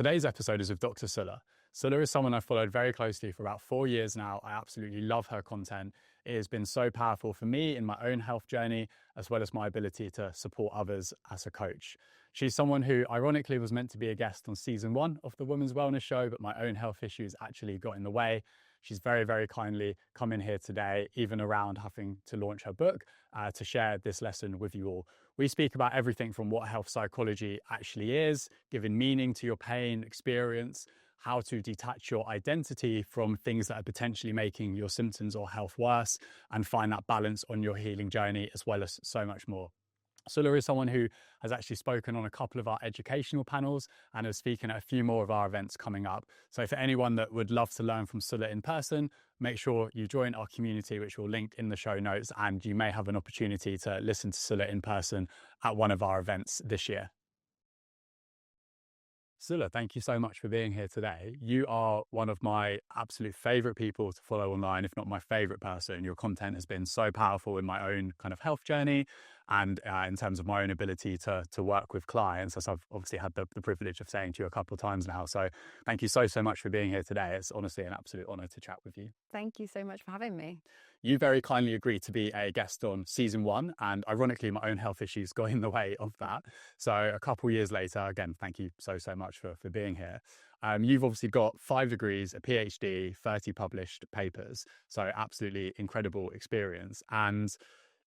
Today's episode is with Dr. Sula. Sula is someone I've followed very closely for about 4 years now. I absolutely love her content. It has been so powerful for me in my own health journey, as well as my ability to support others as a coach. She's someone who ironically was meant to be a guest on season 1 of the Women's Wellness Show, but my own health issues actually got in the way. She's very, very kindly come in here today, even around having to launch her book, to share this lesson with you all. We speak about everything from what health psychology actually is, giving meaning to your pain experience, how to detach your identity from things that are potentially making your symptoms or health worse, and find that balance on your healing journey, as well as so much more. Sula is someone who has actually spoken on a couple of our educational panels and is speaking at a few more of our events coming up. So for anyone that would love to learn from Sula in person, make sure you join our community, which we'll link in the show notes, and you may have an opportunity to listen to Sula in person at one of our events this year. Sula, thank you so much for being here today. You are one of my absolute favorite people to follow online, if not my favorite person. Your content has been so powerful in my own kind of health journey and in terms of my own ability to work with clients, as I've obviously had the privilege of saying to you a couple of times now. So thank you so much for being here today. It's honestly an absolute honor to chat with you. Thank you so much for having me. You very kindly agreed to be a guest on season 1, and ironically, my own health issues got in the way of that. So a couple of years later, again, thank you so much for being here. You've obviously got 5 degrees, a PhD, 30 published papers. So absolutely incredible experience. And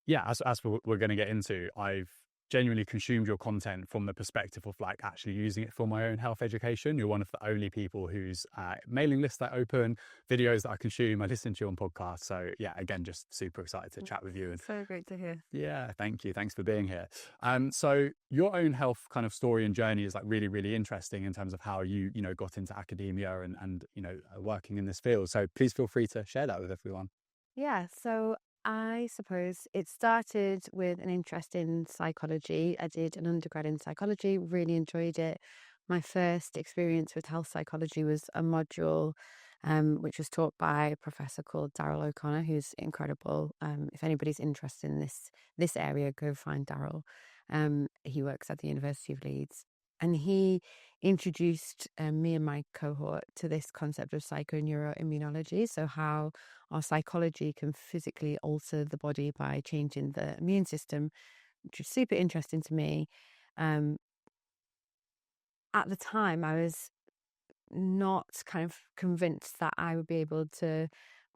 yeah, as we're going to get into, I've genuinely consumed your content from the perspective of like actually using it for my own health education. You're one of the only people whose mailing list I open, videos that I consume, I listen to you on podcasts. So yeah, again, just super excited to chat with you. And so great to hear. Yeah, thank you. Thanks for being here. So your own health kind of story and journey is like really, really interesting in terms of how you got into academia and working in this field. So please feel free to share that with everyone. Yeah, so I suppose it started with an interest in psychology. I did an undergrad in psychology, really enjoyed it. My first experience with health psychology was a module which was taught by a professor called Daryl O'Connor, who's incredible. If anybody's interested in this area, go find Daryl. He works at the University of Leeds. And he introduced me and my cohort to this concept of psychoneuroimmunology, so how our psychology can physically alter the body by changing the immune system, which was super interesting to me. At the time, I was not kind of convinced that I would be able to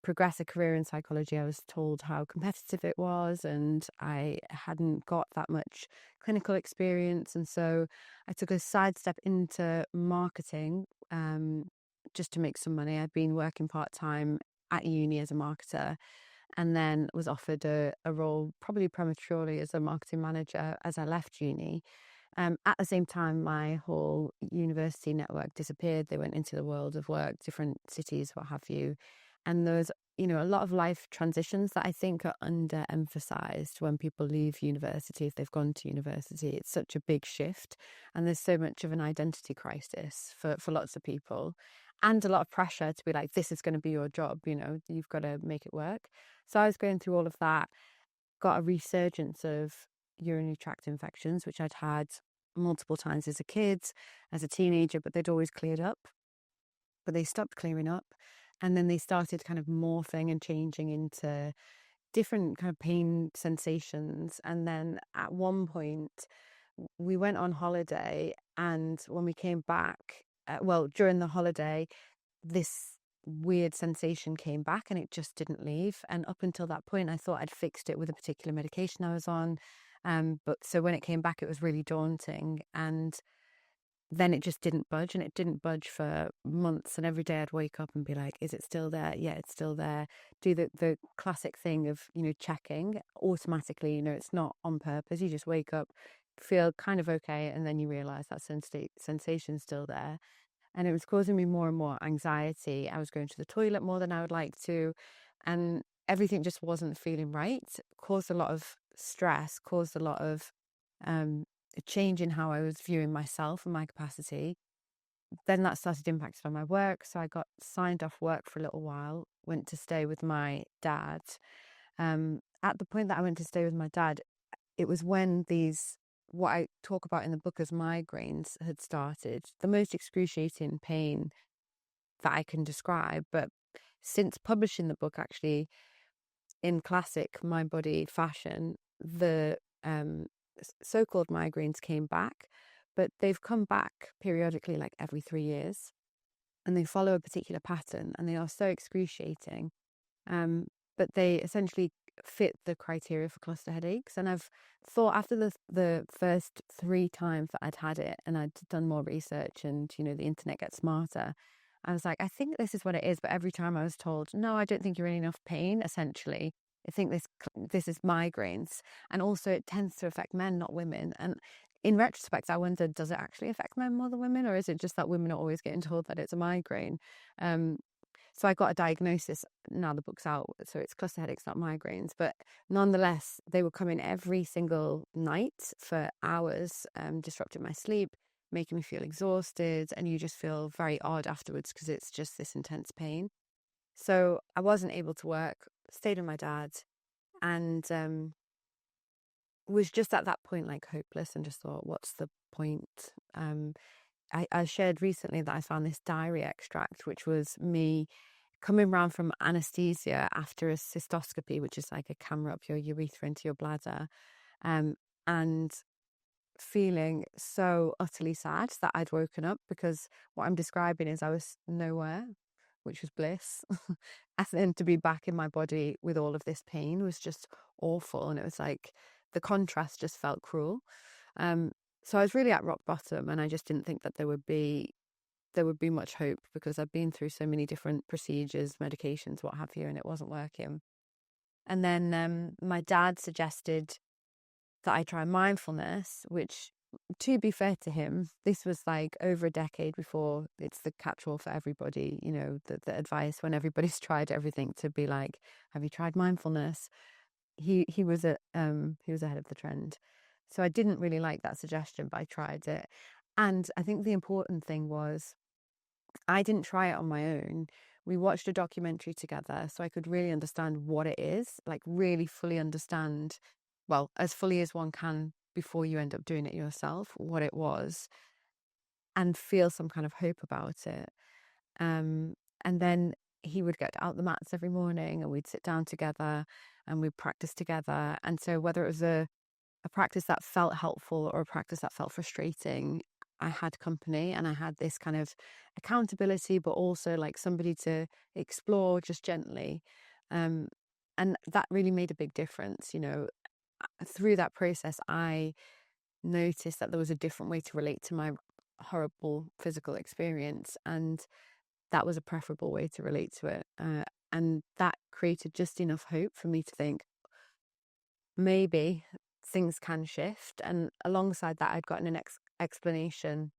progress a career in psychology. I was told how competitive it was, and I hadn't got that much clinical experience. And so I took a sidestep into marketing just to make some money. I'd been working part-time at uni as a marketer, and then was offered a role probably prematurely as a marketing manager as I left uni. At the same time, my whole university network disappeared. They went into the world of work, different cities, what have you. And there's, a lot of life transitions that I think are underemphasized when people leave university, if they've gone to university. It's such a big shift. And there's so much of an identity crisis for lots of people, and a lot of pressure to be like, this is going to be your job, you've got to make it work. So I was going through all of that, got a resurgence of urinary tract infections, which I'd had multiple times as a kid, as a teenager, but they'd always cleared up. But they stopped clearing up. And then they started kind of morphing and changing into different kind of pain sensations. And then at one point, we went on holiday. And when we came back, during the holiday, this weird sensation came back and it just didn't leave. And up until that point, I thought I'd fixed it with a particular medication I was on. But so when it came back, it was really daunting. And then it just didn't budge, and it didn't budge for months. And every day I'd wake up and be like, is it still there? Yeah, it's still there. Do the classic thing of, checking automatically, it's not on purpose. You just wake up, feel kind of okay, and then you realize that sensation's still there. And it was causing me more and more anxiety. I was going to the toilet more than I would like to, and everything just wasn't feeling right. It caused a lot of stress, caused a lot of a change in how I was viewing myself and my capacity. Then that started impacting on my work. So I got signed off work for a little while, went to stay with my dad. At the point that I went to stay with my dad, it was when these what I talk about in the book as migraines had started, the most excruciating pain that I can describe. But since publishing the book, actually, in classic mind body fashion, the so-called migraines came back, but they've come back periodically, like every 3 years, and they follow a particular pattern, and they are so excruciating. But they essentially fit the criteria for cluster headaches. And I've thought, after the first 3 times that I'd had it, and I'd done more research, and the internet gets smarter, I was like, I think this is what it is. But every time I was told, no, I don't think you're in enough pain, essentially. I think this is migraines. And also it tends to affect men, not women. And in retrospect, I wondered, does it actually affect men more than women? Or is it just that women are always getting told that it's a migraine? So I got a diagnosis. Now the book's out, so it's cluster headaches, not migraines. But nonetheless, they would come in every single night for hours, disrupting my sleep, making me feel exhausted, and you just feel very odd afterwards because it's just this intense pain. So I wasn't able to work, stayed with my dad, and was just at that point like hopeless, and just thought, what's the point? I shared recently that I found this diary extract, which was me coming round from anesthesia after a cystoscopy, which is like a camera up your urethra into your bladder, and feeling so utterly sad that I'd woken up, because what I'm describing is I was nowhere, which was bliss. And then to be back in my body with all of this pain was just awful. And it was like the contrast just felt cruel. So I was really at rock bottom, and I just didn't think that there would be much hope, because I've been through so many different procedures, medications, what have you, and it wasn't working. And then my dad suggested that I try mindfulness, which, to be fair to him, this was like over a decade before it's the catch-all for everybody, the advice when everybody's tried everything, to be like, have you tried mindfulness? He was ahead of the trend. So I didn't really like that suggestion, but I tried it. And I think the important thing was, I didn't try it on my own. We watched a documentary together so I could really understand what it is, like really fully understand, well, as fully as one can before you end up doing it yourself, what it was, and feel some kind of hope about it. And then he would get out the mats every morning, and we'd sit down together and we'd practice together. And so whether it was a practice that felt helpful or a practice that felt frustrating, I had company, and I had this kind of accountability, but also like somebody to explore just gently. And that really made a big difference. Through that process, I noticed that there was a different way to relate to my horrible physical experience, and that was a preferable way to relate to it. And that created just enough hope for me to think, maybe things can shift. And alongside that, I'd gotten an explanation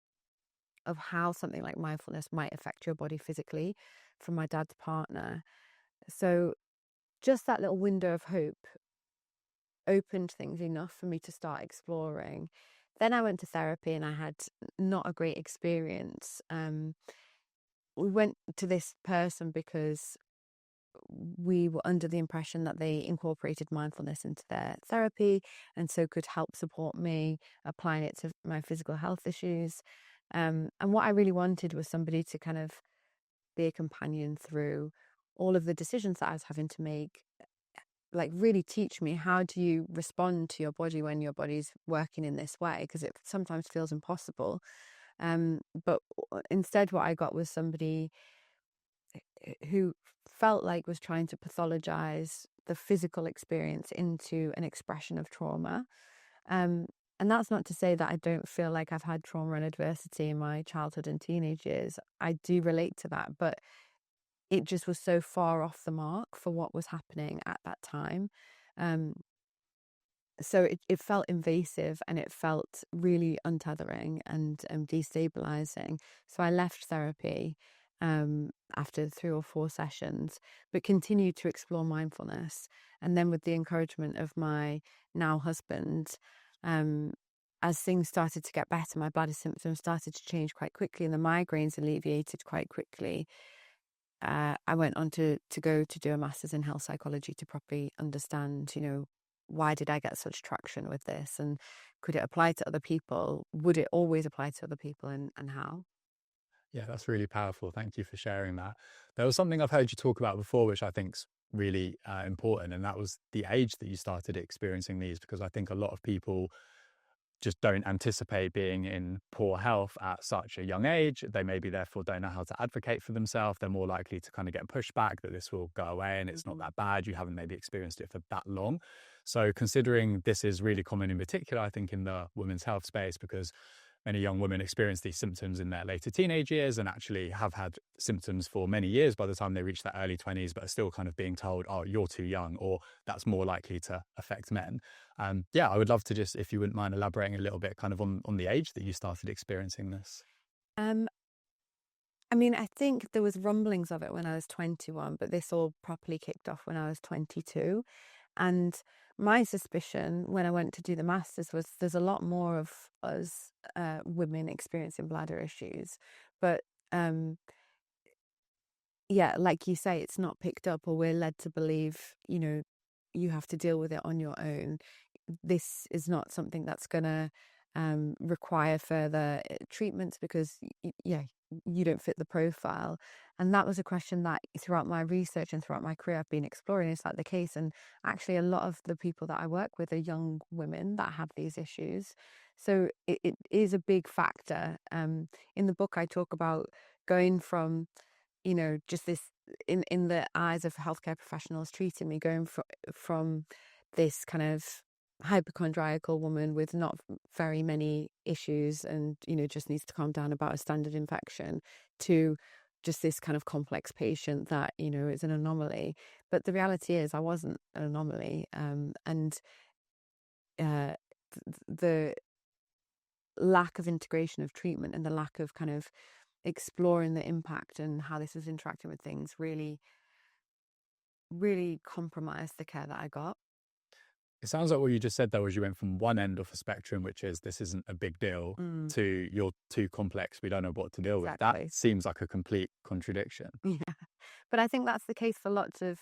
of how something like mindfulness might affect your body physically from my dad's partner. So just that little window of hope opened things enough for me to start exploring. Then I went to therapy, and I had not a great experience. We went to this person because we were under the impression that they incorporated mindfulness into their therapy, and so could help support me applying it to my physical health issues. And what I really wanted was somebody to kind of be a companion through all of the decisions that I was having to make, like really teach me, how do you respond to your body when your body's working in this way, because it sometimes feels impossible. But instead what I got was somebody who felt like was trying to pathologize the physical experience into an expression of trauma. And that's not to say that I don't feel like I've had trauma and adversity in my childhood and teenage years. I do relate to that, but it just was so far off the mark for what was happening at that time. So it felt invasive, and it felt really untethering and destabilizing. So I left therapy after 3 or 4 sessions, but continued to explore mindfulness. And then, with the encouragement of my now husband, as things started to get better, my bladder symptoms started to change quite quickly, and the migraines alleviated quite quickly. I went on to go to do a master's in health psychology to properly understand, why did I get such traction with this? And could it apply to other people? Would it always apply to other people, and how? Yeah, that's really powerful. Thank you for sharing that. There was something I've heard you talk about before, which I think's really important, and that was the age that you started experiencing these, because I think a lot of people just don't anticipate being in poor health at such a young age. They maybe therefore don't know how to advocate for themselves. They're more likely to kind of get pushback that this will go away and it's not that bad. You haven't maybe experienced it for that long. So considering this is really common in particular, I think in the women's health space, because many young women experience these symptoms in their later teenage years and actually have had symptoms for many years by the time they reach their early 20s, but are still kind of being told, oh, you're too young, or that's more likely to affect men. Yeah, I would love to just, if you wouldn't mind elaborating a little bit kind of on the age that you started experiencing this. I mean, I think there was rumblings of it when I was 21, but this all properly kicked off when I was 22. And my suspicion when I went to do the masters was there's a lot more of us women experiencing bladder issues, but yeah, like you say, it's not picked up, or we're led to believe, you have to deal with it on your own. This is not something that's going to require further treatments because, you don't fit the profile. And that was a question that throughout my research and throughout my career I've been exploring. Is that the case? And actually, a lot of the people that I work with are young women that have these issues. So it is a big factor. In the book, I talk about going from, just this in the eyes of healthcare professionals treating me, going from this kind of hypochondriacal woman with not very many issues and, just needs to calm down about a standard infection, to just this kind of complex patient that, is an anomaly. But the reality is I wasn't an anomaly. And the lack of integration of treatment and the lack of kind of exploring the impact and how this was interacting with things really, really compromised the care that I got. It sounds like what you just said there was you went from one end of a spectrum, which is this isn't a big deal, to you're too complex, we don't know what to deal with. That seems like a complete contradiction. Yeah, but I think that's the case for lots of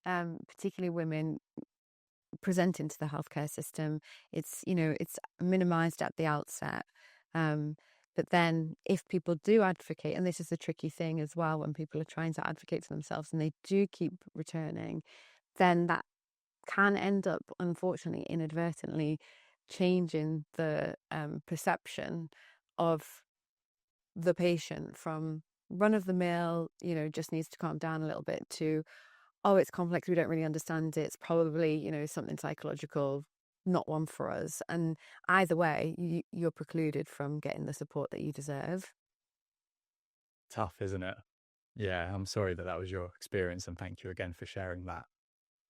particularly women presenting to the healthcare system. It's it's minimized at the outset, but then if people do advocate, and this is the tricky thing as well, when people are trying to advocate for themselves and they do keep returning, then that can end up, unfortunately, inadvertently changing the perception of the patient from run-of-the-mill, just needs to calm down a little bit, to, oh, it's complex, we don't really understand it, it's probably, something psychological, not one for us. And either way, you're precluded from getting the support that you deserve. Tough, isn't it? Yeah, I'm sorry that was your experience, and thank you again for sharing that.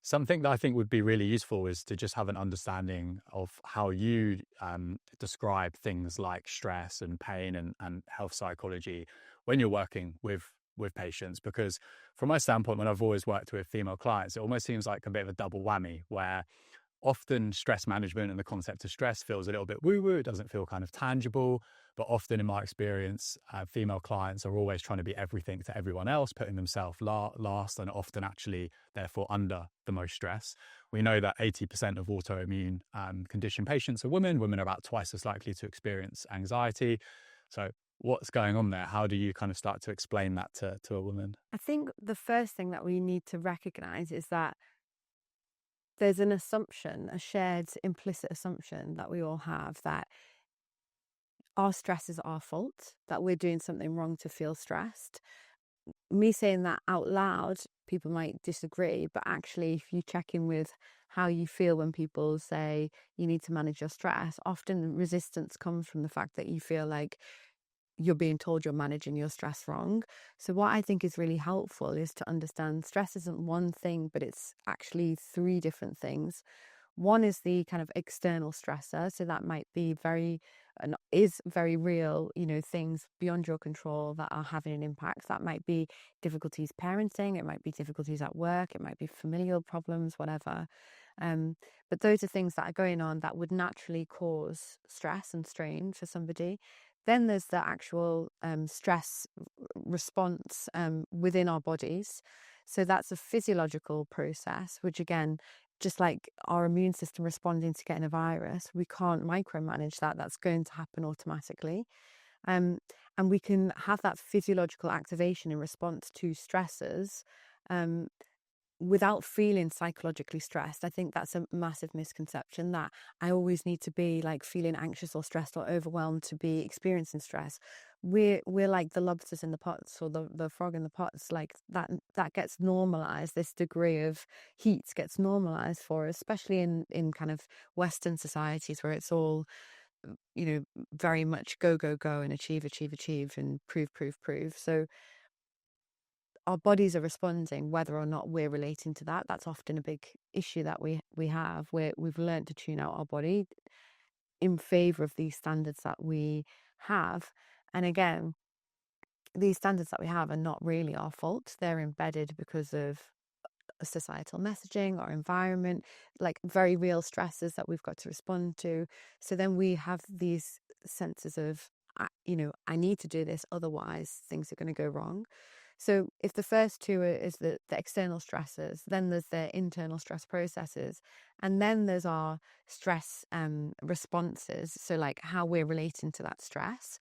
Something that I think would be really useful is to just have an understanding of how you describe things like stress and pain and health psychology when you're working with patients. Because from my standpoint, when I've always worked with female clients, it almost seems like a bit of a double whammy, where often stress management and the concept of stress feels a little bit woo-woo. It doesn't feel kind of tangible. But often in my experience, female clients are always trying to be everything to everyone else, putting themselves last, and often actually therefore under the most stress. We know that 80% of autoimmune condition patients are women. Women are about twice as likely to experience anxiety. So what's going on there? How do you kind of start to explain that to a woman? I think the first thing that we need to recognize is that there's an assumption, a shared implicit assumption that we all have, that our stress is our fault, that we're doing something wrong to feel stressed. Me saying that out loud, people might disagree, but actually, if you check in with how you feel when people say you need to manage your stress, often resistance comes from the fact that you feel like you're being told you're managing your stress wrong. So what I think is really helpful is to understand stress isn't one thing, but it's actually three different things. One is the kind of external stressor. So that might be is very real, things beyond your control that are having an impact. That might be difficulties parenting, it might be difficulties at work, it might be familial problems, whatever. But those are things that are going on that would naturally cause stress and strain for somebody. Then there's the actual stress response within our bodies. So that's a physiological process, which again just like our immune system responding to getting a virus, we can't micromanage that. That's going to happen automatically. And we can have that physiological activation in response to stressors without feeling psychologically stressed. I think that's a massive misconception, that I always need to be like feeling anxious or stressed or overwhelmed to be experiencing stress. We're like the lobsters in the pots, or the frog in the pots, like that gets normalized. This degree of heat gets normalized for us, especially in kind of Western societies where it's all, you know, very much go and achieve and prove. So our bodies are responding whether or not we're relating to that. That's often a big issue that we have, where we've learned to tune out our body in favor of these standards that we have. And again, these standards that we have are not really our fault. They're embedded because of societal messaging or environment, like very real stresses that we've got to respond to. So then we have these senses of, I need to do this, otherwise things are going to go wrong. So if the first two is the external stresses, then there's the internal stress processes, and then there's our stress responses. So like how we're relating to that stress.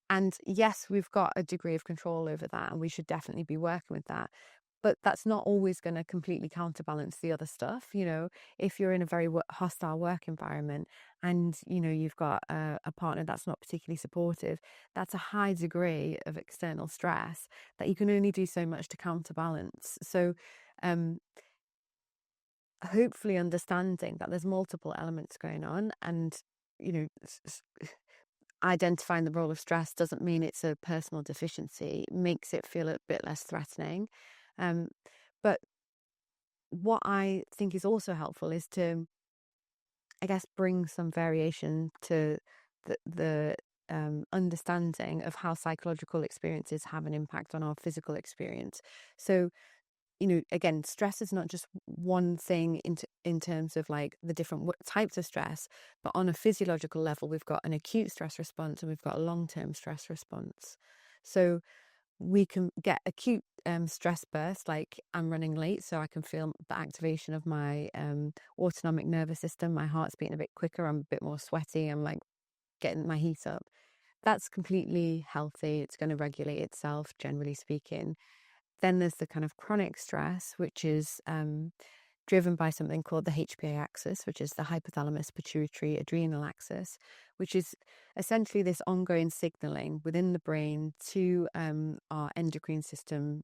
And yes, we've got a degree of control over that, and we should definitely be working with that. But that's not always going to completely counterbalance the other stuff. You know, if you're in a very hostile work environment and, you know, you've got a partner that's not particularly supportive, that's a high degree of external stress that you can only do so much to counterbalance. So hopefully understanding that there's multiple elements going on, and, you know, identifying the role of stress doesn't mean it's a personal deficiency. It makes it feel a bit less threatening. But what I think is also helpful is to, I guess, bring some variation to the understanding of how psychological experiences have an impact on our physical experience. So, you know, again, stress is not just one thing in terms of like the different types of stress, but on a physiological level, we've got an acute stress response and we've got a long-term stress response. So we can get acute stress bursts, like I'm running late, so I can feel the activation of my autonomic nervous system. My heart's beating a bit quicker. I'm a bit more sweaty. I'm like getting my heat up. That's completely healthy. It's going to regulate itself, generally speaking. Then there's the kind of chronic stress, which is driven by something called the HPA axis, which is the hypothalamus pituitary adrenal axis, which is essentially this ongoing signaling within the brain to our endocrine system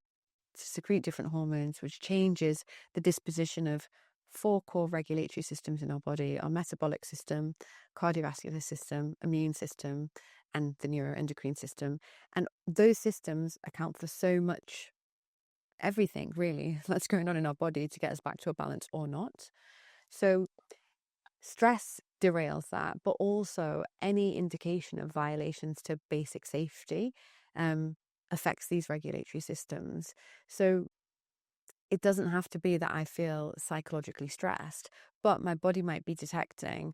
to secrete different hormones, which changes the disposition of 4 core regulatory systems in our body: our metabolic system, cardiovascular system, immune system, and the neuroendocrine system. And those systems account for so much, everything really that's going on in our body to get us back to a balance or not. So stress derails that, but also any indication of violations to basic safety affects these regulatory systems. So it doesn't have to be that I feel psychologically stressed, but my body might be detecting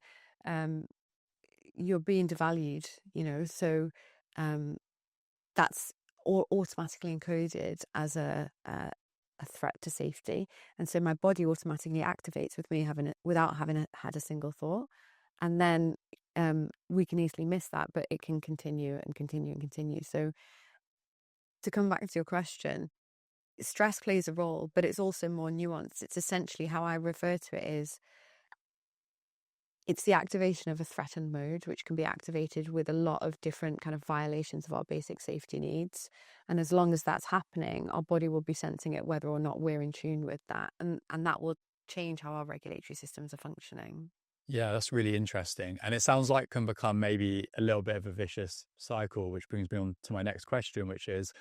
you're being devalued, you know, so that's automatically encoded as a threat to safety, and so my body automatically activates without having had a single thought, and then we can easily miss that, but it can continue and continue and continue. So to come back to your question, stress plays a role, but it's also more nuanced. It's essentially, how I refer to it is, it's the activation of a threatened mode, which can be activated with a lot of different kind of violations of our basic safety needs. And as long as that's happening, our body will be sensing it whether or not we're in tune with that. And that will change how our regulatory systems are functioning. Yeah, that's really interesting. And it sounds like can become maybe a little bit of a vicious cycle, which brings me on to my next question, which is,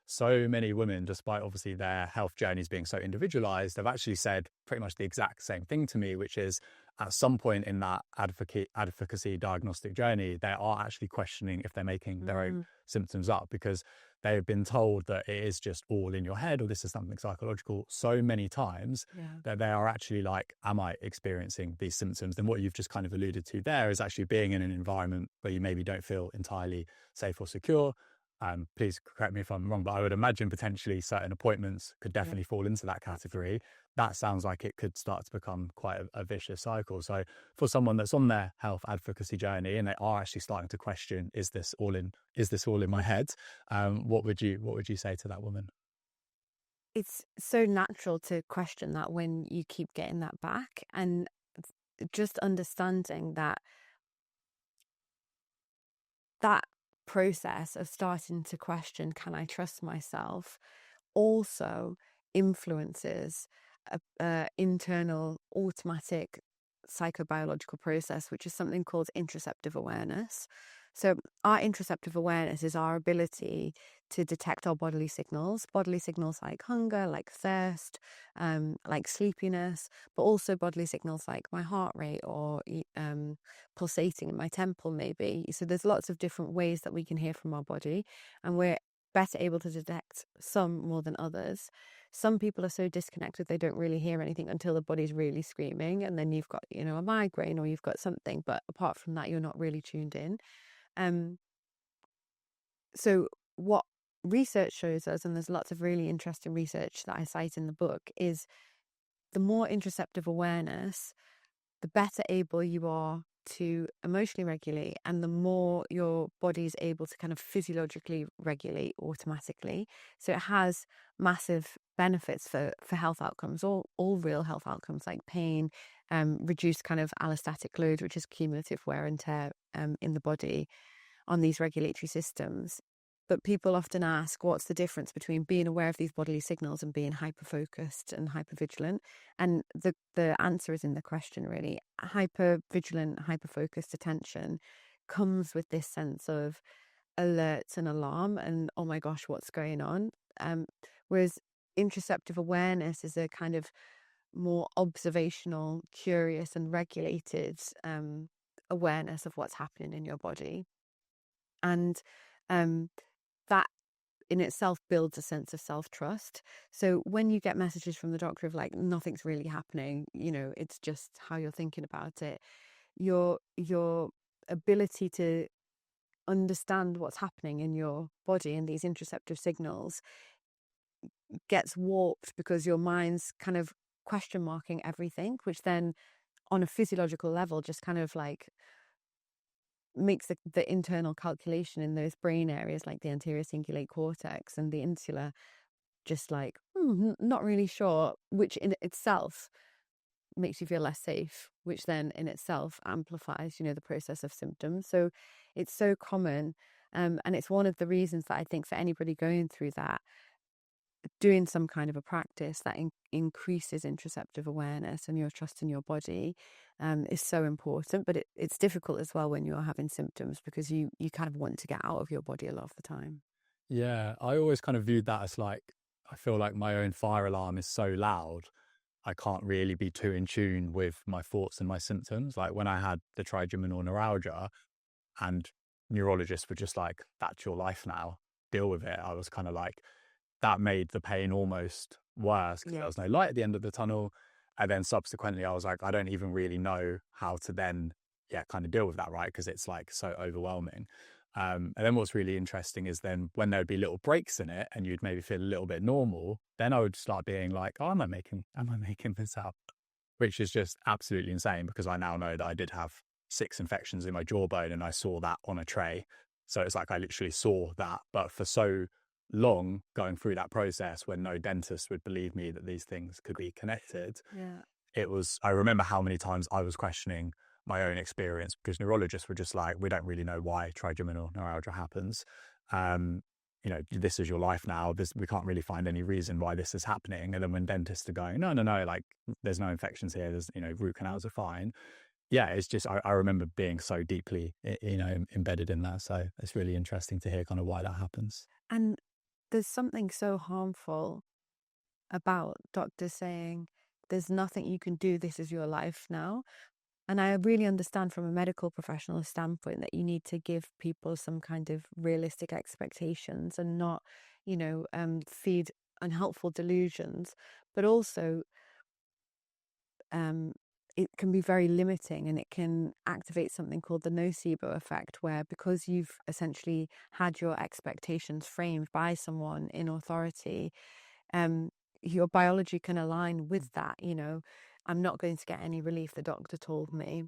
so many women, despite obviously their health journeys being so individualized, have actually said pretty much the exact same thing to me, which is at some point in that advocacy diagnostic journey, they are actually questioning if they're making their own symptoms up, because they've been told that it is just all in your head, or this is something psychological so many times that they are actually like, am I experiencing these symptoms? And what you've just kind of alluded to there is actually being in an environment where you maybe don't feel entirely safe or secure. Please correct me if I'm wrong, but I would imagine potentially certain appointments could definitely fall into that category. That sounds like it could start to become quite a vicious cycle. So for someone that's on their health advocacy journey and they are actually starting to question, is this all in my head? What would you say to that woman? It's so natural to question that when you keep getting that back, and just understanding that process of starting to question, can I trust myself, also influences a internal automatic psychobiological process, which is something called interoceptive awareness. So our interoceptive awareness is our ability to detect our bodily signals like hunger, like thirst, like sleepiness, but also bodily signals like my heart rate or pulsating in my temple maybe. So there's lots of different ways that we can hear from our body, and we're better able to detect some more than others. Some people are so disconnected they don't really hear anything until the body's really screaming, and then you've got, a migraine or you've got something, but apart from that, you're not really tuned in. So what research shows us, and there's lots of really interesting research that I cite in the book, is the more interoceptive awareness, the better able you are to emotionally regulate, and the more your body is able to kind of physiologically regulate automatically. So it has massive benefits for health outcomes, all real health outcomes like pain, reduced kind of allostatic load, which is cumulative wear and tear in the body on these regulatory systems. But people often ask, what's the difference between being aware of these bodily signals and being hyper-focused and hyper-vigilant? And the answer is in the question, really. Hyper-vigilant, hyper-focused attention comes with this sense of alert and alarm and, oh my gosh, what's going on? Whereas interoceptive awareness is a kind of more observational, curious and regulated awareness of what's happening in your body. And that in itself builds a sense of self-trust. So when you get messages from the doctor of like, nothing's really happening, it's just how you're thinking about it, your ability to understand what's happening in your body and these interoceptive signals gets warped because your mind's kind of question marking everything, which then on a physiological level just kind of like makes the internal calculation in those brain areas like the anterior cingulate cortex and the insula just like not really sure, which in itself makes you feel less safe, which then in itself amplifies the process of symptoms. So it's so common, and it's one of the reasons that I think for anybody going through that, doing some kind of a practice that increases interoceptive awareness and your trust in your body is so important. But it's difficult as well when you're having symptoms, because you kind of want to get out of your body a lot of the time. Yeah, I always kind of viewed that as like, I feel like my own fire alarm is so loud, I can't really be too in tune with my thoughts and my symptoms. Like when I had the trigeminal neuralgia and neurologists were just like, that's your life now, deal with it. I was kind of like, that made the pain almost worse because there was no light at the end of the tunnel. And then subsequently, I was like, I don't even really know how to then, kind of deal with that, right? Because it's like so overwhelming. And then what's really interesting is then when there would be little breaks in it and you'd maybe feel a little bit normal, then I would start being like, oh, am I making this up? Which is just absolutely insane because I now know that I did have 6 infections in my jawbone and I saw that on a tray. So it's like I literally saw that, but for so long going through that process when no dentist would believe me that these things could be connected, I remember how many times I was questioning my own experience because neurologists were just like, we don't really know why trigeminal neuralgia happens. This is your life now. We can't really find any reason why this is happening. And then when dentists are going, no, like there's no infections here. There's, root canals are fine. Yeah, it's just, I remember being so deeply, embedded in that. So it's really interesting to hear kind of why that happens. And there's something so harmful about doctors saying, there's nothing you can do. This is your life now. And I really understand from a medical professional standpoint that you need to give people some kind of realistic expectations and not, feed unhelpful delusions. But also, it can be very limiting, and it can activate something called the nocebo effect, where because you've essentially had your expectations framed by someone in authority, your biology can align with that. I'm not going to get any relief, the doctor told me.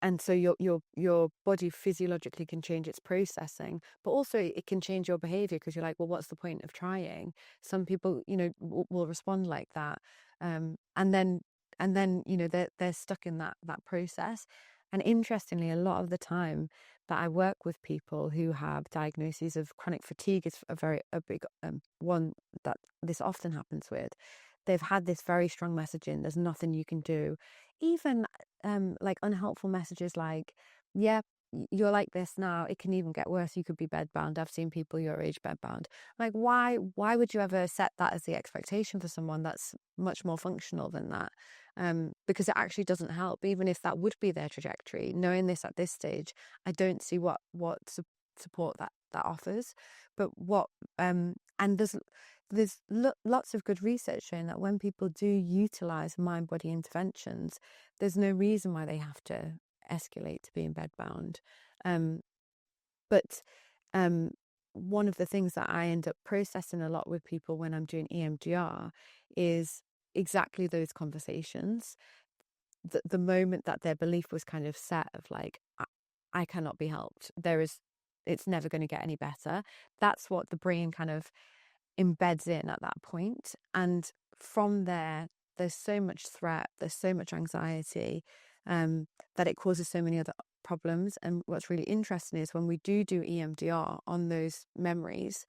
And so your body physiologically can change its processing, but also it can change your behavior, because you're like, well, what's the point of trying? Some people, will respond like that. And then they're stuck in that process. And interestingly, a lot of the time that I work with people who have diagnoses of chronic fatigue, is a big one that this often happens with. They've had this very strong messaging, there's nothing you can do. Even like unhelpful messages like, yeah, you're like this now, it can even get worse, you could be bedbound. I've seen people your age bedbound. Like, why would you ever set that as the expectation for someone that's much more functional than that? Because it actually doesn't help. Even if that would be their trajectory, knowing this at this stage, I don't see what support that offers. But and there's lots of good research showing that when people do utilize mind-body interventions, there's no reason why they have to escalate to being bedbound. But one of the things that I end up processing a lot with people when I'm doing EMDR is exactly those conversations. The moment that their belief was kind of set of like, I cannot be helped, it's never going to get any better. That's what the brain kind of embeds in at that point. And from there's so much threat, there's so much anxiety, that it causes so many other problems. And what's really interesting is when we do EMDR on those memories,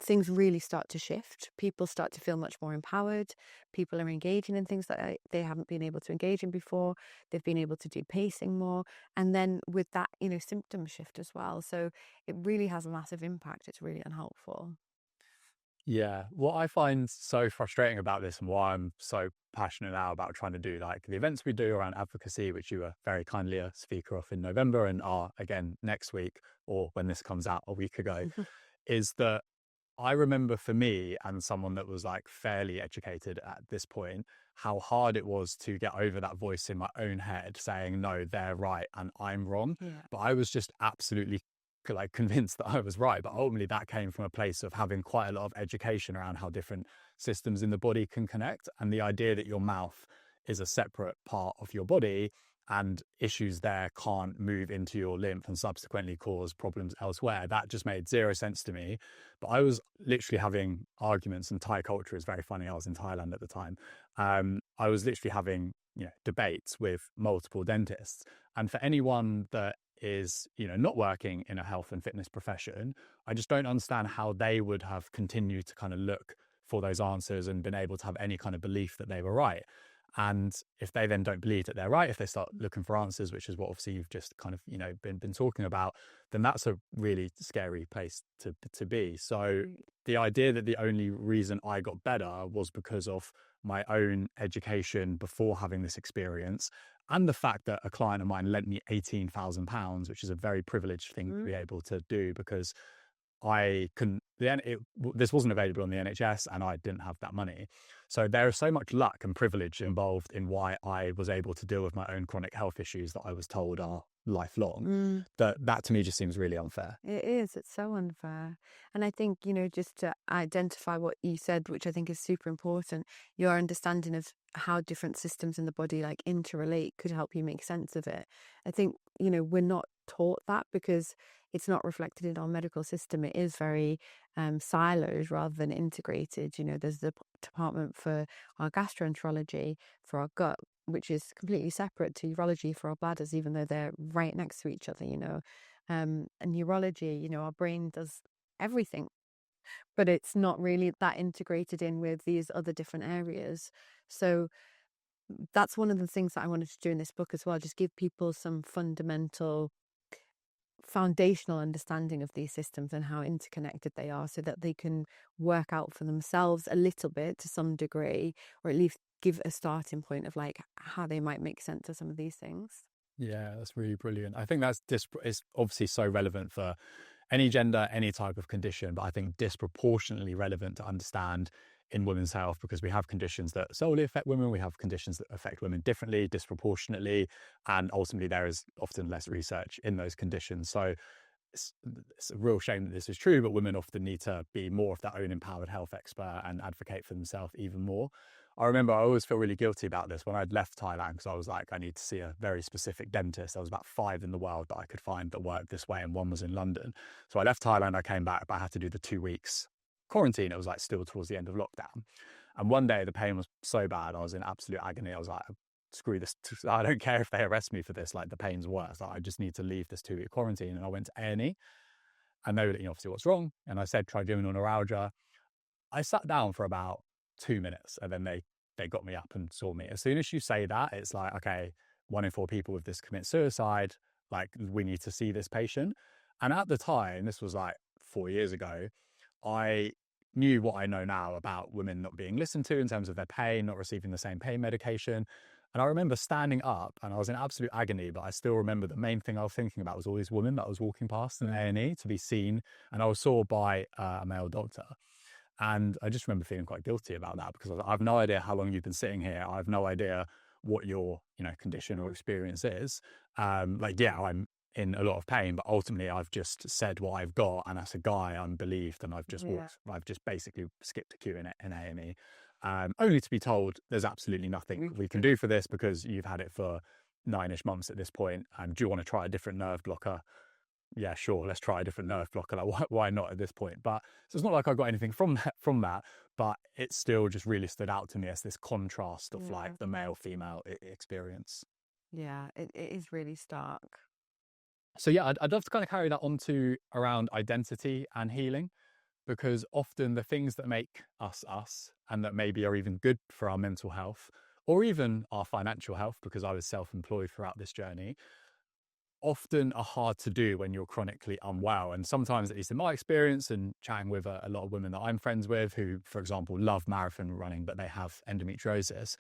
things really start to shift. People start to feel much more empowered. People are engaging in things that they haven't been able to engage in before. They've been able to do pacing more. And then with that, symptom shift as well. So it really has a massive impact. It's really unhelpful. Yeah, what I find so frustrating about this, and why I'm so passionate now about trying to do like the events we do around advocacy, which you were very kindly a speaker of in November and are again next week, or when this comes out a week ago, is that I remember for me, and someone that was like fairly educated at this point, how hard it was to get over that voice in my own head saying, no, they're right and I'm wrong. Yeah. But I was just absolutely like convinced that I was right. But ultimately that came from a place of having quite a lot of education around how different systems in the body can connect, and the idea that your mouth is a separate part of your body and issues there can't move into your lymph and subsequently cause problems elsewhere. That just made zero sense to me. But I was literally having arguments, and Thai culture is very funny. I was in Thailand at the time. I was literally having debates with multiple dentists. And for anyone that is not working in a health and fitness profession, I just don't understand how they would have continued to kind of look for those answers and been able to have any kind of belief that they were right. And if they then don't believe that they're right, if they start looking for answers, which is what obviously you've just kind of been talking about, then that's a really scary place to be. So the idea that the only reason I got better was because of my own education before having this experience, and the fact that a client of mine lent me £18,000, which is a very privileged thing to be able to do, because I couldn't, this wasn't available on the NHS and I didn't have that money. So there is so much luck and privilege involved in why I was able to deal with my own chronic health issues that I was told are lifelong. That to me just seems really unfair. It is. It's so unfair. And I think, just to identify what you said, which I think is super important, your understanding of how different systems in the body like interrelate could help you make sense of it. I think, we're not taught that because it's not reflected in our medical system. It is very siloed rather than integrated. There's the department for our gastroenterology, for our gut, which is completely separate to urology for our bladders, even though they're right next to each other, and neurology, our brain does everything, but it's not really that integrated in with these other different areas. So that's one of the things that I wanted to do in this book as well, just give people some fundamental foundational understanding of these systems and how interconnected they are, so that they can work out for themselves a little bit to some degree, or at least give a starting point of like how they might make sense of some of these things. Yeah, that's really brilliant. I think that's is obviously so relevant for any gender, any type of condition, but I think disproportionately relevant to understand in women's health, because we have conditions that solely affect women, we have conditions that affect women differently, disproportionately, and ultimately there is often less research in those conditions. So it's a real shame that this is true, but women often need to be more of their own empowered health expert and advocate for themselves even more. I remember I always feel really guilty about this when I'd left Thailand, because I was like, I need to see a very specific dentist. There was about 5 in the world that I could find that worked this way, and one was in London. So I left Thailand, I came back, but I had to do the 2 weeks quarantine. It was like still towards the end of lockdown. And one day the pain was so bad, I was in absolute agony. I was like, screw this. I don't care if they arrest me for this. Like, the pain's worse. Like, I just need to leave this 2-week quarantine. And I went to A&E, and they were, obviously, what's wrong? And I said trigeminal neuralgia. I sat down for about 2 minutes, and then they got me up and saw me. As soon as you say that, it's like, okay, 1 in 4 people with this commit suicide. Like, we need to see this patient. And at the time, this was like 4 years ago, I knew what I know now about women not being listened to in terms of their pain, not receiving the same pain medication. And I remember standing up, and I was in absolute agony, but I still remember the main thing I was thinking about was all these women that I was walking past in A&E to be seen. And I was saw by a male doctor. And I just remember feeling quite guilty about that, because I have no idea how long you've been sitting here. I have no idea what your, condition or experience is. I'm in a lot of pain, but ultimately I've just said what I've got. And as a guy, I'm believed, and I've just I've just basically skipped a queue in A&E. Only to be told there's absolutely nothing we can do for this, because you've had it for 9-ish months at this point. And do you want to try a different nerve blocker? Yeah, sure, let's try a different nerve blocker. Like, why not at this point? But so it's not like I got anything from that, but it still just really stood out to me as this contrast of like the male-female experience. Yeah, it is really stark. So yeah, I'd love to kind of carry that on to around identity and healing, because often the things that make us us, and that maybe are even good for our mental health or even our financial health, because I was self-employed throughout this journey, often are hard to do when you're chronically unwell. And sometimes, at least in my experience and chatting with a lot of women that I'm friends with who, for example, love marathon running, but they have endometriosis,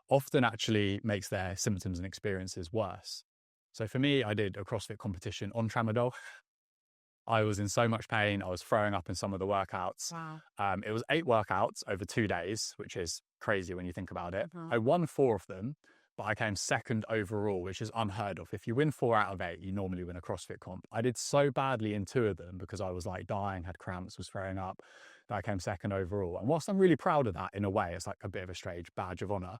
often actually makes their symptoms and experiences worse. So for me, I did a CrossFit competition on tramadol. I was in so much pain. I was throwing up in some of the workouts. Wow. It was 8 workouts over 2 days, which is crazy when you think about it. I won 4 of them, but I came second overall, which is unheard of. If you win 4 out of 8, you normally win a CrossFit comp. I did so badly in 2 of them because I was like dying, had cramps, was throwing up, that I came second overall. And whilst I'm really proud of that in a way, it's like a bit of a strange badge of honor,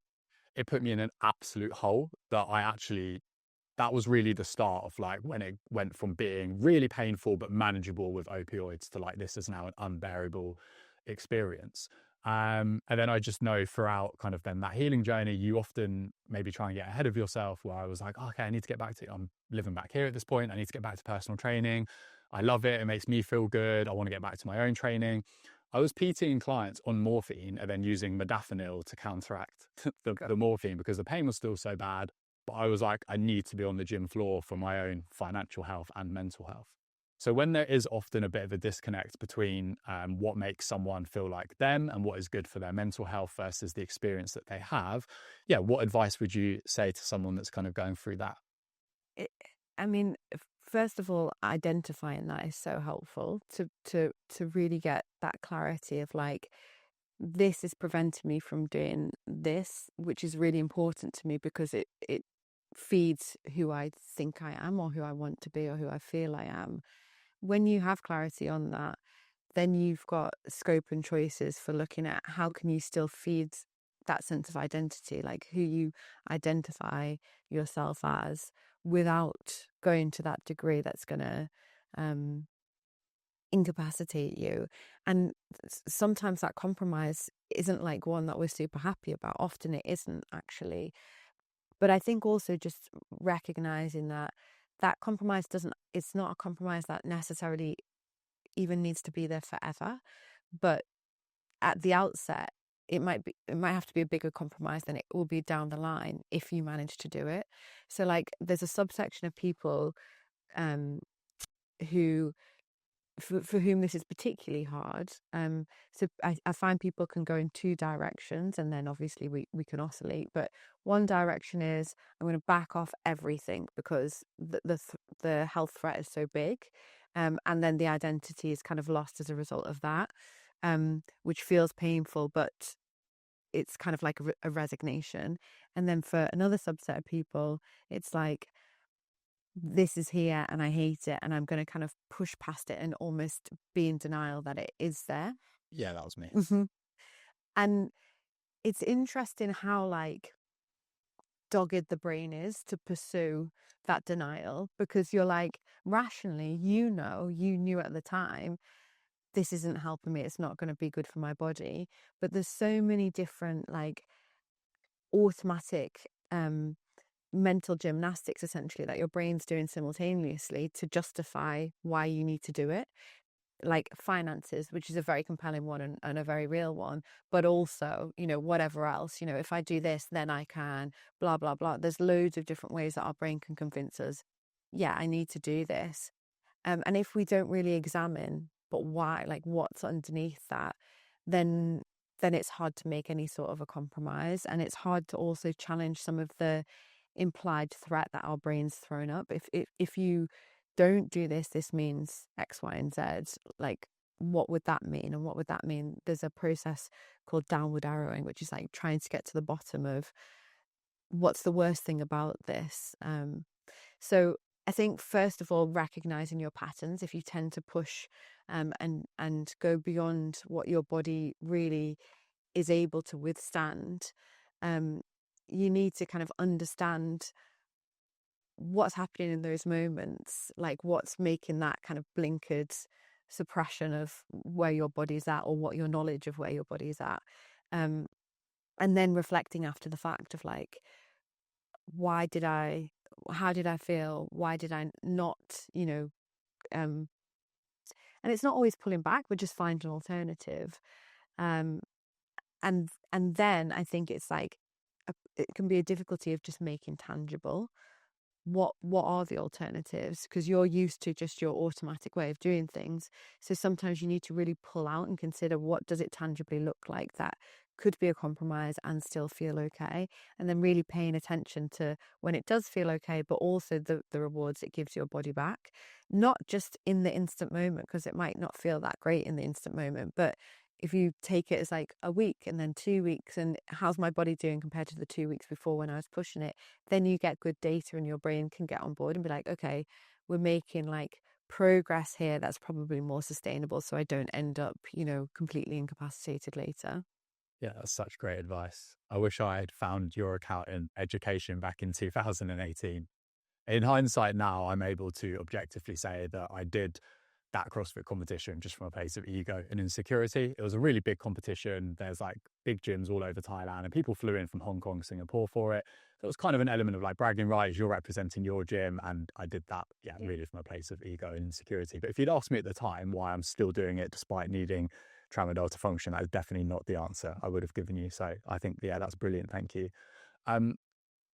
it put me in an absolute hole that was really the start of like when it went from being really painful but manageable with opioids to like, this is now an unbearable experience. And then I just know throughout kind of then that healing journey, you often maybe try and get ahead of yourself, where I was like, okay, I need to get back to, I'm living back here at this point. I need to get back to personal training. I love it. It makes me feel good. I want to get back to my own training. I was PTing clients on morphine and then using modafinil to counteract the morphine, because the pain was still so bad. But I was like, I need to be on the gym floor for my own financial health and mental health. So when there is often a bit of a disconnect between what makes someone feel like them and what is good for their mental health versus the experience that they have, what advice would you say to someone that's kind of going through that? First of all, identifying that is so helpful to really get that clarity of like, this is preventing me from doing this, which is really important to me because it feeds who I think I am or who I want to be or who I feel I am. When you have clarity on that, then you've got scope and choices for looking at how can you still feed that sense of identity, like who you identify yourself as, without going to that degree that's going to incapacitate you. And sometimes that compromise isn't like one that we're super happy about. Often it isn't, actually. But I think also just recognizing that compromise it's not a compromise that necessarily even needs to be there forever. But at the outset, it might have to be a bigger compromise than it will be down the line if you manage to do it. So like, there's a subsection of people who for whom this is particularly hard. So I find people can go in 2 directions, and then obviously we can oscillate. But one direction is, I'm going to back off everything because the health threat is so big, and then the identity is kind of lost as a result of that. which feels painful, but it's kind of like a resignation. And then for another subset of people, it's like, this is here and I hate it, and I'm going to kind of push past it and almost be in denial that it is there. Yeah, that was me. Mm-hmm. And it's interesting how like dogged the brain is to pursue that denial, because you're like, rationally, you knew at the time, this isn't helping me, it's not going to be good for my body. But there's so many different like automatic mental gymnastics essentially that your brain's doing simultaneously to justify why you need to do it. Like finances, which is a very compelling one and a very real one, but also, whatever else, if I do this, then I can, blah, blah, blah. There's loads of different ways that our brain can convince us, yeah, I need to do this. And if we don't really examine, but why, like what's underneath that, then it's hard to make any sort of a compromise. And it's hard to also challenge some of the implied threat that our brain's thrown up. If you don't do this, this means X, Y, and Z. Like, what would that mean? And what would that mean? There's a process called downward arrowing, which is like trying to get to the bottom of what's the worst thing about this. So I think, first of all, recognizing your patterns. If you tend to push and go beyond what your body really is able to withstand, you need to kind of understand what's happening in those moments, like what's making that kind of blinkered suppression of where your body's at, or what your knowledge of where your body's at. And then reflecting after the fact of like, how did I feel? Why did I not, and it's not always pulling back, but just find an alternative. And then I think it's like, it can be a difficulty of just making tangible what are the alternatives, because you're used to just your automatic way of doing things. So sometimes you need to really pull out and consider, what does it tangibly look like that could be a compromise and still feel okay, and then really paying attention to when it does feel okay, but also the rewards it gives your body back, not just in the instant moment, because it might not feel that great in the instant moment, but if you take it as like a week and then 2 weeks, and how's my body doing compared to the 2 weeks before when I was pushing it, then you get good data and your brain can get on board and be like, okay, we're making like progress here that's probably more sustainable, so I don't end up, completely incapacitated later. Yeah, that's such great advice. I wish I had found your account in education back in 2018. In hindsight now, I'm able to objectively say that I did that CrossFit competition just from a place of ego and insecurity. It was a really big competition. There's like big gyms all over Thailand, and people flew in from Hong Kong, Singapore for it. So it was kind of an element of like bragging rights. You're representing your gym. And I did that, really from a place of ego and insecurity. But if you'd asked me at the time why I'm still doing it despite needing tramadol to function, that is definitely not the answer I would have given you. So I think, that's brilliant. Thank you.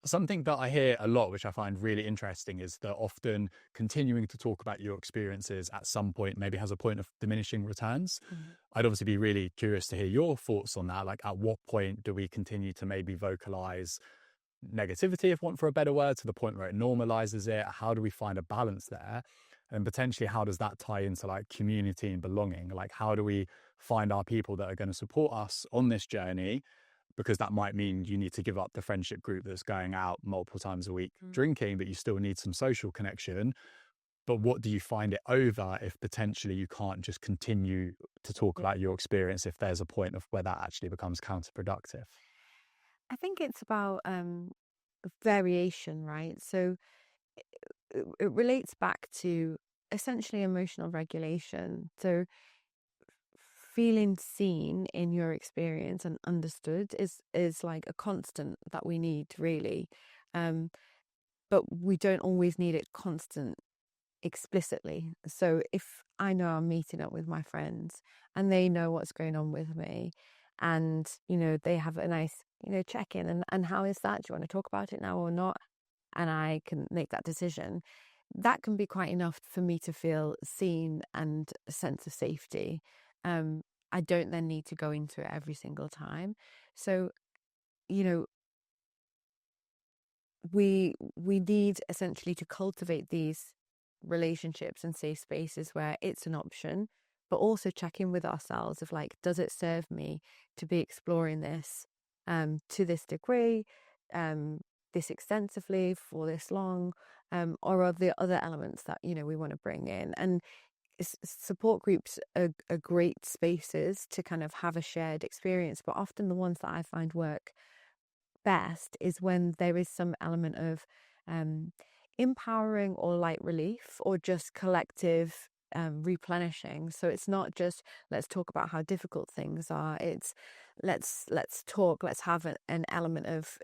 Something that I hear a lot, which I find really interesting, is that often continuing to talk about your experiences at some point maybe has a point of diminishing returns. Mm-hmm. I'd obviously be really curious to hear your thoughts on that. Like, at what point do we continue to maybe vocalize negativity, if want for a better word, to the point where it normalizes it? How do we find a balance there? And potentially, how does that tie into like community and belonging? Like, how do we find our people that are going to support us on this journey? Because that might mean you need to give up the friendship group that's going out multiple times a week drinking, but you still need some social connection. But what do you find it over if potentially you can't just continue to talk about your experience, if there's a point of where that actually becomes counterproductive? I think it's about variation, right? So it relates back to essentially emotional regulation. So feeling seen in your experience and understood is like a constant that we need, really. But we don't always need it constant explicitly. So if I know I'm meeting up with my friends and they know what's going on with me, and they have a nice check-in, and how is that, do you want to talk about it now or not, and I can make that decision, that can be quite enough for me to feel seen and a sense of safety. I don't then need to go into it every single time. So we need essentially to cultivate these relationships and safe spaces where it's an option, but also check in with ourselves of like, does it serve me to be exploring this to this degree, this extensively for this long, or are there other elements that, you know, we want to bring in? And support groups are great spaces to kind of have a shared experience, but often the ones that I find work best is when there is some element of empowering or light relief or just collective replenishing. So it's not just let's talk about how difficult things are. It's let's talk, let's have an element of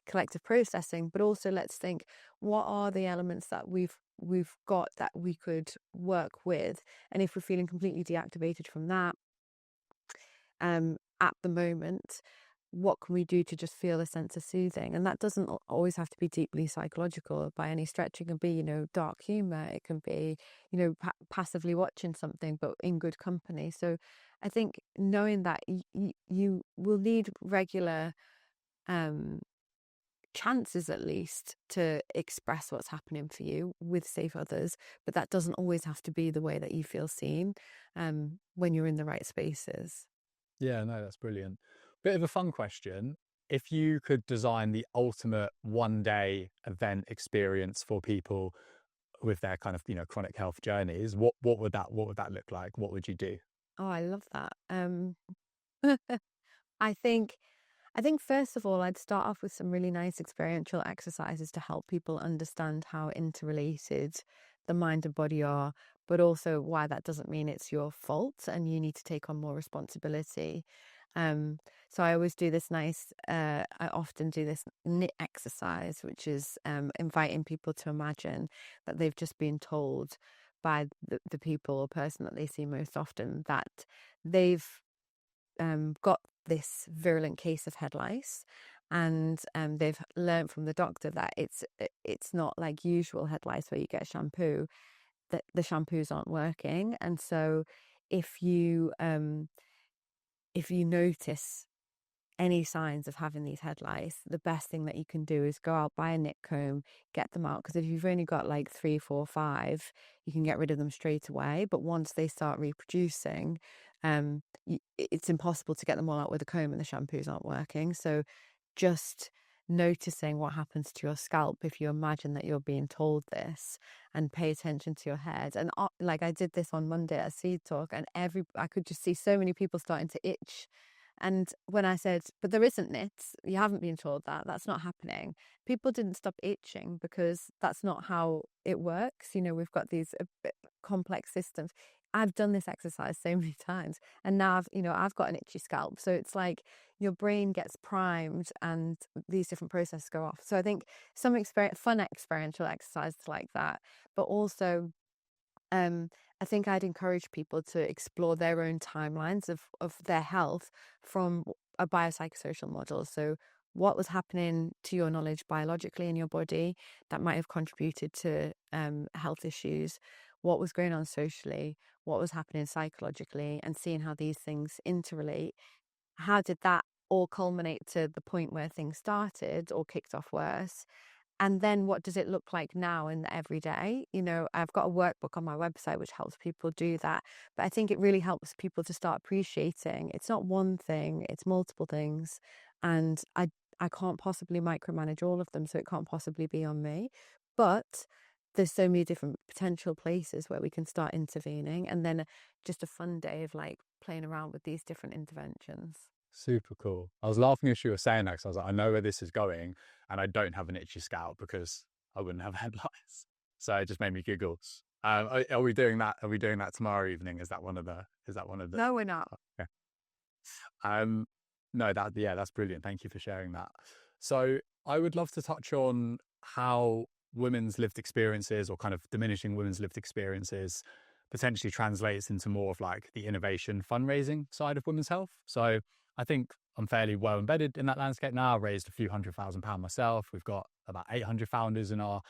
collective processing, but also let's think, what are the elements that we've got that we could work with, and if we're feeling completely deactivated from that at the moment, what can we do to just feel a sense of soothing? And that doesn't always have to be deeply psychological by any stretch. It can be, you know, dark humor. It can be, you know, passively watching something, but in good company. So I think knowing that you will need regular chances, at least, to express what's happening for you with safe others, but that doesn't always have to be the way that you feel seen when you're in the right spaces. Yeah, no, that's brilliant. Bit of a fun question. If you could design the ultimate one-day event experience for people with their kind of, you know, chronic health journeys, what would that look like? What would you do? Oh, I love that. I think first of all, I'd start off with some really nice experiential exercises to help people understand how interrelated the mind and body are, but also why that doesn't mean it's your fault and you need to take on more responsibility. So I always do this I often do this knit exercise, which is inviting people to imagine that they've just been told by the people or person that they see most often that they've got this virulent case of head lice, and they've learned from the doctor that it's not like usual head lice where you get shampoo, that the shampoos aren't working. And so if you notice any signs of having these head lice, the best thing that you can do is go out, buy a knit comb, get them out. Because if you've only got like 3, 4, 5, you can get rid of them straight away. But once they start reproducing, it's impossible to get them all out with a comb and the shampoos aren't working. So just noticing what happens to your scalp if you imagine that you're being told this, and pay attention to your head. And like I did this on Monday at a seed talk, and I could just see so many people starting to itch. And when I said, but there isn't knits, you haven't been told that, that's not happening, people didn't stop itching, because that's not how it works. You know, we've got these complex systems. I've done this exercise so many times, and now I've got an itchy scalp. So it's like your brain gets primed and these different processes go off. So I think some fun experiential exercises like that, but also I think I'd encourage people to explore their own timelines of their health from a biopsychosocial model. So what was happening to your knowledge biologically in your body that might have contributed to health issues? What was going on socially? What was happening psychologically? And seeing how these things interrelate. How did that all culminate to the point where things started or kicked off worse? And then what does it look like now in the everyday? You know, I've got a workbook on my website which helps people do that. But I think it really helps people to start appreciating it's not one thing, it's multiple things. And I can't possibly micromanage all of them, so it can't possibly be on me. But there's so many different potential places where we can start intervening. And then just a fun day of like playing around with these different interventions. Super cool. I was laughing as you were saying that, because I was like, I know where this is going, and I don't have an itchy scalp because I wouldn't have head lice. So it just made me giggle. Are we doing that? Are we doing that tomorrow evening? Is that one of the? No, we're not. Okay. No, that's brilliant. Thank you for sharing that. So I would love to touch on how women's lived experiences, or kind of diminishing women's lived experiences, potentially translates into more of like the innovation fundraising side of women's health. So I think I'm fairly well embedded in that landscape now. I've raised a few £100,000 myself. We've got about 800 founders in our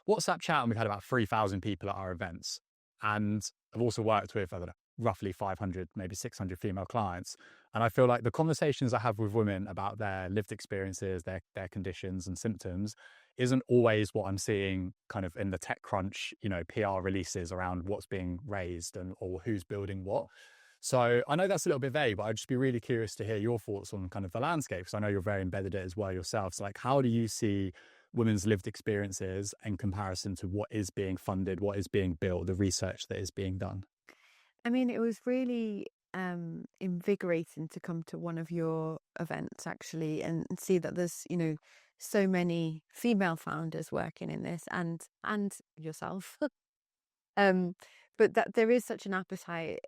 WhatsApp chat, and we've had about 3,000 people at our events. And I've also worked with, I don't know, roughly 500, maybe 600 female clients. And I feel like the conversations I have with women about their lived experiences, their conditions and symptoms, isn't always what I'm seeing kind of in the tech crunch, PR releases around what's being raised or who's building what. So I know that's a little bit vague, but I'd just be really curious to hear your thoughts on kind of the landscape, because I know you're very embedded in it as well yourself. So like, how do you see women's lived experiences in comparison to what is being funded, what is being built, the research that is being done? I mean, it was really invigorating to come to one of your events actually and see that there's, so many female founders working in this and yourself. Um, but that there is such an appetite,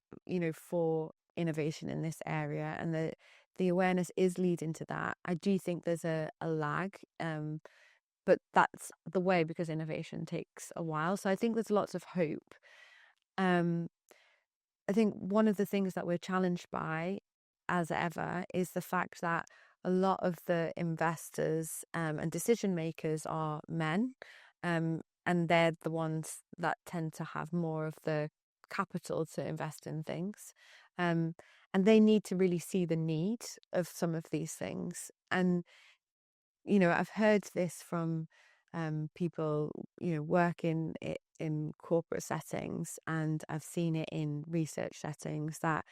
for innovation in this area, and the awareness is leading to that. I do think there's a lag, but that's the way because innovation takes a while. So I think there's lots of hope. Um, I think one of the things that we're challenged by, as ever, is the fact that a lot of the investors and decision makers are men. And they're the ones that tend to have more of the capital to invest in things. And they need to really see the need of some of these things. And, I've heard this from people, working in corporate settings, and I've seen it in research settings, that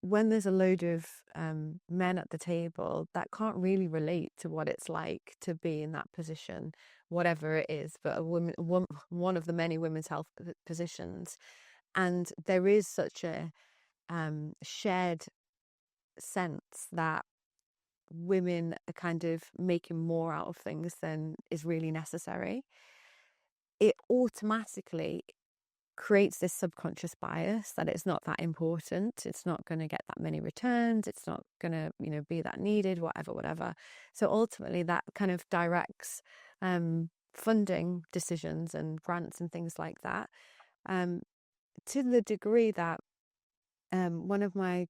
when there's a load of men at the table that can't really relate to what it's like to be in that position, whatever it is, but one of the many women's health positions, and there is such a shared sense that women are kind of making more out of things than is really necessary, it automatically creates this subconscious bias that it's not that important, it's not going to get that many returns, it's not going to be that needed, whatever. So ultimately that kind of directs funding decisions and grants and things like that, to the degree that one of my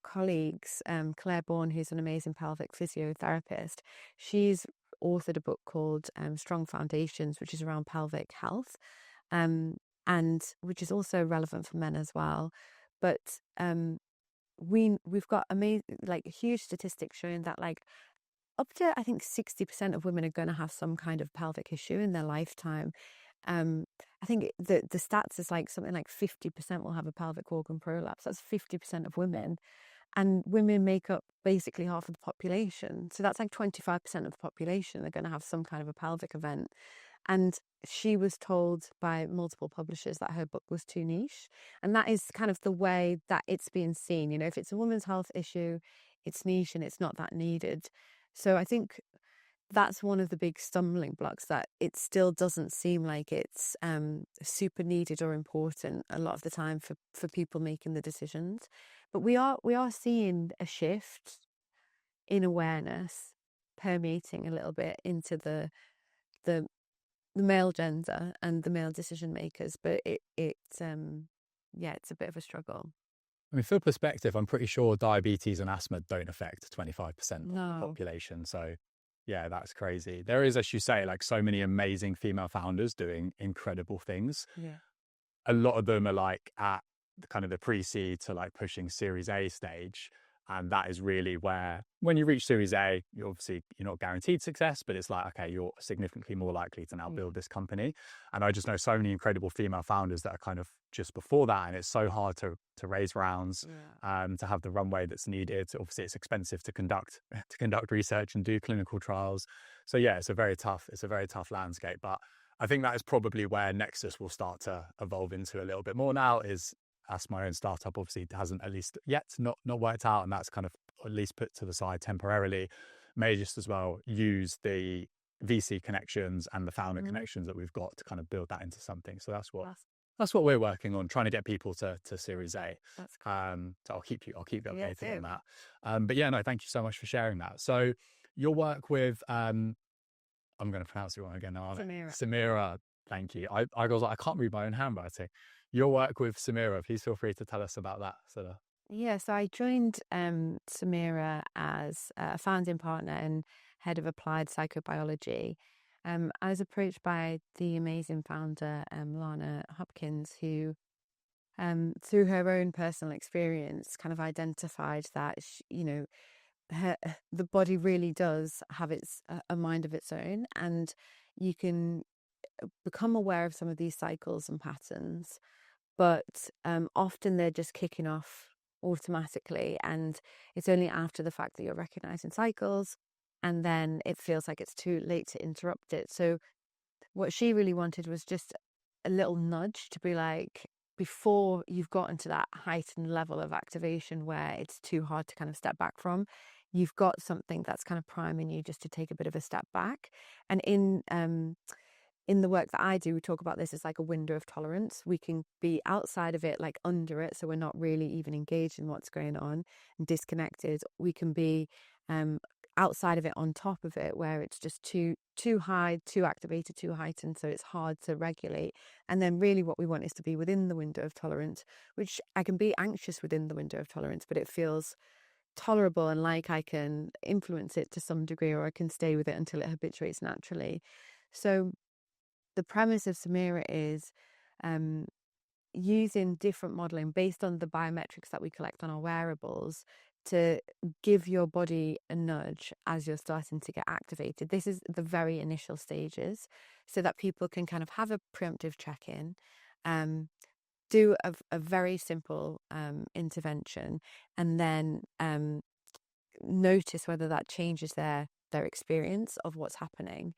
colleagues, Claire Bourne, who's an amazing pelvic physiotherapist, she's authored a book called Strong Foundations, which is around pelvic health, and which is also relevant for men as well. But we've got amazing, like, huge statistics showing that like up to, I think, 60% of women are going to have some kind of pelvic issue in their lifetime. I think the stats is like something like 50% will have a pelvic organ prolapse. That's 50% of women. And women make up basically half of the population. So that's like 25% of the population are going to have some kind of a pelvic event. And she was told by multiple publishers that her book was too niche. And that is kind of the way that it's being seen. If it's a women's health issue, it's niche and it's not that needed. So I think that's one of the big stumbling blocks, that it still doesn't seem like it's super needed or important a lot of the time for people making the decisions. But we are seeing a shift in awareness permeating a little bit into the male gender and the male decision makers. But it's a bit of a struggle. I mean, for perspective, I'm pretty sure diabetes and asthma don't affect 25% of the No. population. So yeah, that's crazy. There is, as you say, like so many amazing female founders doing incredible things. Yeah. A lot of them are like at kind of the pre-seed to like pushing Series A stage. And that is really where, when you reach Series A, you're not guaranteed success, but it's like, okay, you're significantly more likely to now build this company. And I just know so many incredible female founders that are kind of just before that. And it's so hard to raise rounds, to have the runway that's needed. Obviously, it's expensive to conduct research and do clinical trials. So yeah, it's a very tough landscape. But I think that is probably where Nexus will start to evolve into a little bit more now. Is, as my own startup obviously hasn't, at least yet, not worked out, and that's kind of at least put to the side temporarily, may just as well use the VC connections and the founder connections that we've got to kind of build that into something. So that's what we're working on, trying to get people to Series A. That's cool. So I'll keep you updated on that. But yeah, no, thank you so much for sharing that. So your work with I'm going to pronounce it wrong again now, Samira. Thank you. I was like, I can't read my own handwriting. Your work with Samira, please feel free to tell us about that, Sula. Yeah, so I joined Samira as a founding partner and head of applied psychobiology. I was approached by the amazing founder, Lana Hopkins, who, through her own personal experience, kind of identified that, the body really does have a mind of its own, and you can become aware of some of these cycles and patterns, but often they're just kicking off automatically, and it's only after the fact that you're recognizing cycles, and then it feels like it's too late to interrupt it. So what she really wanted was just a little nudge to be like, before you've gotten to that heightened level of activation where it's too hard to kind of step back from, you've got something that's kind of priming you just to take a bit of a step back. And in the work that I do, we talk about this as like a window of tolerance. We can be outside of it, like under it, so we're not really even engaged in what's going on and disconnected. We can be outside of it, on top of it, where it's just too high, too activated, too heightened, so it's hard to regulate. And then really what we want is to be within the window of tolerance, which I can be anxious within the window of tolerance, but it feels tolerable and like I can influence it to some degree, or I can stay with it until it habituates naturally. So the premise of Samira is using different modeling based on the biometrics that we collect on our wearables to give your body a nudge as you're starting to get activated. This is the very initial stages, so that people can kind of have a preemptive check-in, do a very simple intervention, and then notice whether that changes their experience of what's happening.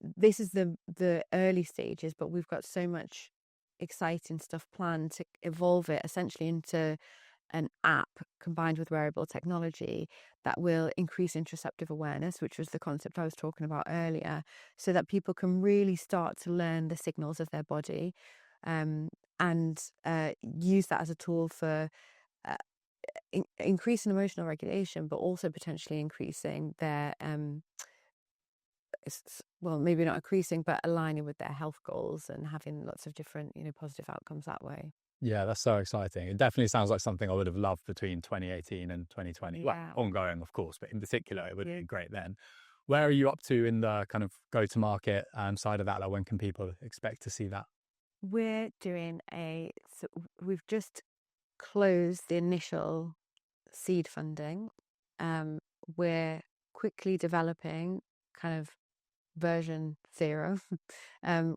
This is the early stages, but we've got so much exciting stuff planned to evolve it essentially into an app combined with wearable technology that will increase interoceptive awareness, which was the concept I was talking about earlier, so that people can really start to learn the signals of their body, and use that as a tool for increasing emotional regulation, but also potentially increasing their well, maybe not increasing, but aligning with their health goals and having lots of different, positive outcomes that way. Yeah, that's so exciting. It definitely sounds like something I would have loved between 2018 and 2020. Well, Yeah. ongoing, of course, but in particular, it would Yeah. be great then. Where are you up to in the kind of go-to-market side of that? Like, when can people expect to see that? We're doing so we've just closed the initial seed funding. We're quickly developing kind of version 0,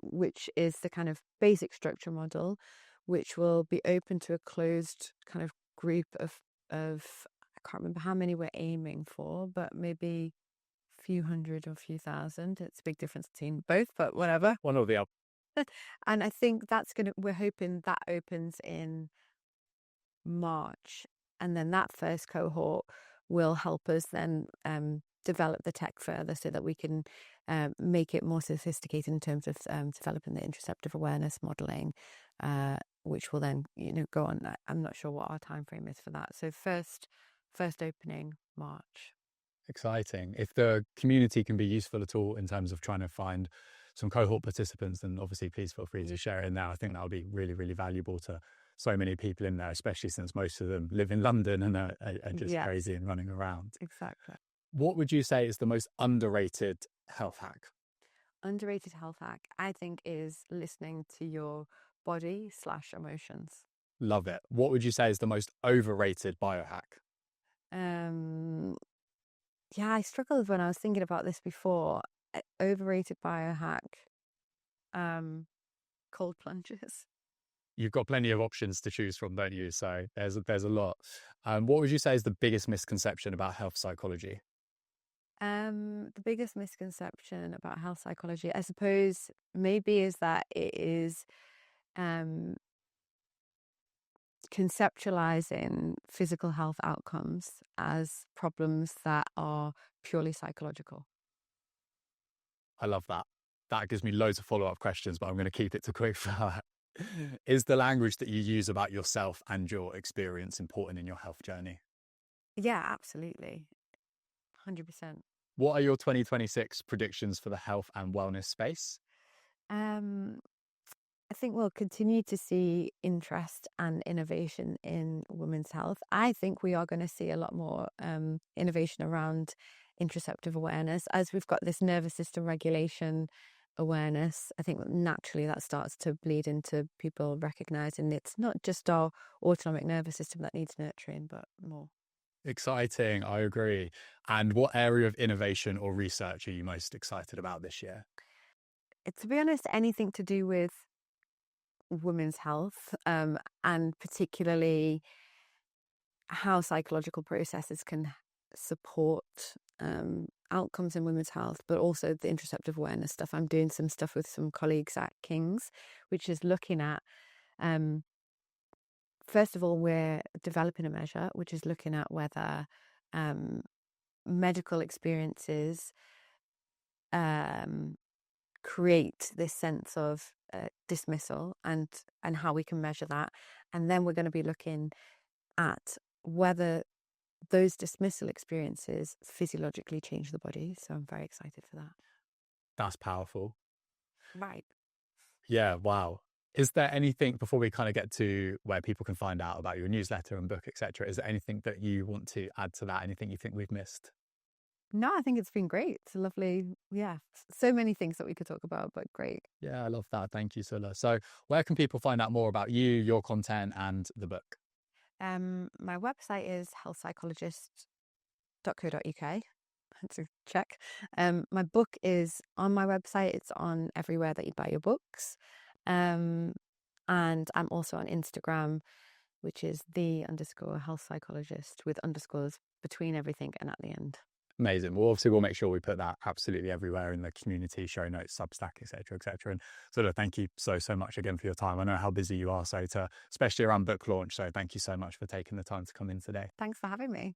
which is the kind of basic structure model, which will be open to a closed kind of group of I can't remember how many we're aiming for, but maybe a few hundred or a few thousand. It's a big difference between both, but whatever. One or the other. And I think we're hoping that opens in March, and then that first cohort will help us then develop the tech further, so that we can make it more sophisticated in terms of developing the interoceptive awareness modeling, which will then go on. I'm not sure what our time frame is for that. So first opening March. Exciting. If the community can be useful at all in terms of trying to find some cohort participants, then obviously please feel free to share it in there. I think that'll be really, really valuable to so many people in there, especially since most of them live in London and are just Yes. crazy and running around. Exactly. What would you say is the most underrated health hack? Underrated health hack, I think, is listening to your body/emotions. Love it. What would you say is the most overrated biohack? Yeah, I struggled when I was thinking about this before. Overrated biohack, cold plunges. You've got plenty of options to choose from, don't you? So there's a lot. What would you say is the biggest misconception about health psychology? The biggest misconception about health psychology, I suppose, maybe is that it is conceptualizing physical health outcomes as problems that are purely psychological. I love that. That gives me loads of follow-up questions, but I'm going to keep it to quick fire. Is the language that you use about yourself and your experience important in your health journey? Yeah, absolutely. 100%. What are your 2026 predictions for the health and wellness space? I think we'll continue to see interest and innovation in women's health. I think we are going to see a lot more innovation around interoceptive awareness as we've got this nervous system regulation awareness. I think naturally that starts to bleed into people recognizing it's not just our autonomic nervous system that needs nurturing, but more. Exciting. I agree. And what area of innovation or research are you most excited about this year? To be honest, anything to do with women's health, and particularly how psychological processes can support outcomes in women's health, but also the interoceptive awareness stuff. I'm doing some stuff with some colleagues at King's, which is looking at, first of all, we're developing a measure, which is looking at whether medical experiences create this sense of dismissal, and how we can measure that. And then we're going to be looking at whether those dismissal experiences physiologically change the body. So I'm very excited for that. That's powerful. Right. Yeah, wow. Is there anything, before we kind of get to where people can find out about your newsletter and book, etc., is there anything that you want to add to that? Anything you think we've missed? No, I think it's been great. It's a lovely, yeah, so many things that we could talk about, but great. Yeah, I love that. Thank you, Sula. So where can people find out more about you, your content, and the book? My website is healthpsychologist.co.uk. To check. My book is on my website. It's on everywhere that you buy your books. And I'm also on Instagram, which is _health psychologist with underscores between everything and at the end. Amazing. Well, obviously, we'll make sure we put that absolutely everywhere in the community, show notes, Substack, etc., etc. And Sula, thank you so much again for your time. I know how busy you are, especially around book launch. So thank you so much for taking the time to come in today. Thanks for having me.